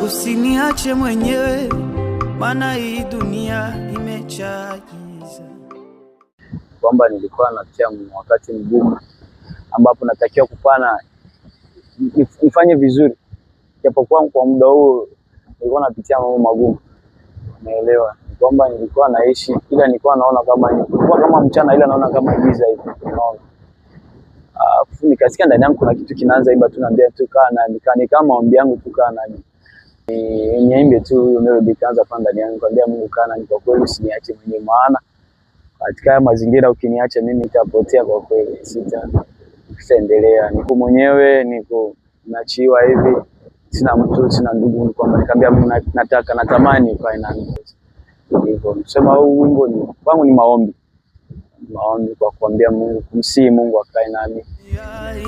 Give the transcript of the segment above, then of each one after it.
usiniache mwenyewe, maana hii dunia imechagiza. Kwamba nilikuwa napitia wakati mgumu ambapo natakiwa kupana nifanye vizuri, japokuwa kwa muda huu nilikuwa napitia mambo magumu. Naelewa kwamba nilikuwa naishi, ila nilikuwa naona kama mchana, ila naona kama giza hivi, unaona. Nikasikia ndani yangu kuna kitu kinaanza imba tu, naambia tu kaa nami, kama maombi yangu tu kaa nami, niimbe tu hiyo melody. Kaanza panda ndani yangu, kwambia Mungu kaa nami kwa kweli, usiniache mwenyewe, maana katika haya mazingira ukiniacha mimi nitapotea kwa kweli, sitaendelea. Niko mwenyewe, niko nachiwa hivi, sina mtu, sina ndugu. Kwamba nikamwambia Mungu, natamani ukae nami. Hivyo nisema huu wimbo ni kwangu, ni maombi kwa kuambia Mungu, kumsihi Mungu akae nami.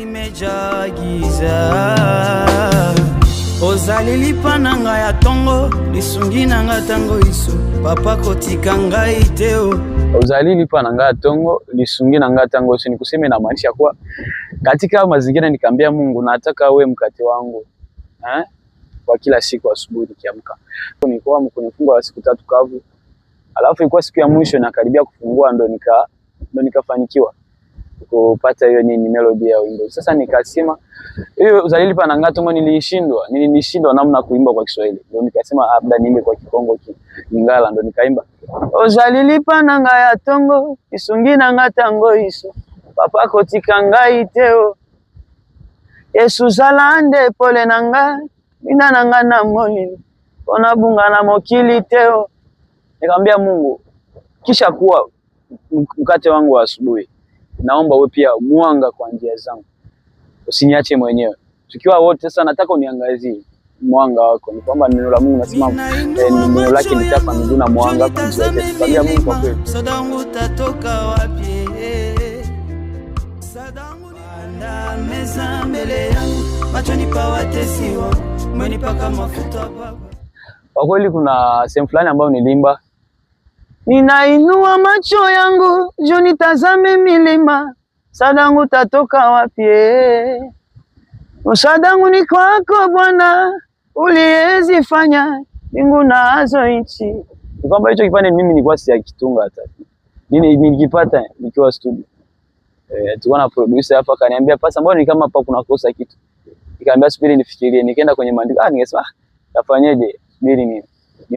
Imejaa giza, ozalilipa nanga ya tongo, lisungi nanga tango iso, papa kotika ngai teo. Ozalilipa nanga ya tongo, lisungi nanga tango iso, ni kusema na maanisha kwa katika mazingira nikamwambia Mungu, nataka uwe mkate wangu kwa kila siku asubuhi nikiamka. Nilikuwa kwenye fungo la siku 3 kavu, alafu ilikuwa siku ya mwisho na karibia kufungua, ndo nikafanikiwa kupata hiyo melody ya wimbo. Sasa nikasema hiyo Ozalilipa nanga ya tongo nilishindwa namna kuimba kwa Kiswahili, ndo nikasema labda niimbe kwa Kikongo Lingala, ndo nikaimba Ozalilipa nanga ya tongo, isungi nanga tango iso, papa kotika ngai teo, Yesu zalande pole nanga, mina nanga na moli, kona bunga na mokili teo. Nikamwambia Mungu, kisha kuwa mkate wangu wa asubuhi, naomba wewe pia mwanga kwa njia zangu, usiniache mwenyewe. Tukiwa wote sasa, nataka uniangazie mwanga wako. Ni kwamba neno la Mungu nasema neno lake litapa miguu na mwanga kwa njia yetu. Tukamwambia Mungu, kwa kweli sadangu tatoka wapi? Sadangu anda meza mbele yangu, machoni pa watesi wangu, umenipaka mafuta baba. Kwa kweli kuna sehemu fulani ambayo nilimba, ninainua macho yangu juu nitazame milima, sadangu tatoka wapi? Msadangu ni kwako Bwana, uliyezifanya mbingu nazo nchi. Ni kwamba hicho kipande mimi nilikuwa sijakitunga hata. Nilikipata nikiwa studio. Tulikuwa na producer hapa, akaniambia pasa, mbona ni kama hapa kuna kosa kitu. Nikamwambia subiri nifikirie. Nikaenda kwenye maandiko, ningesema tafanyaje? Subiri nini.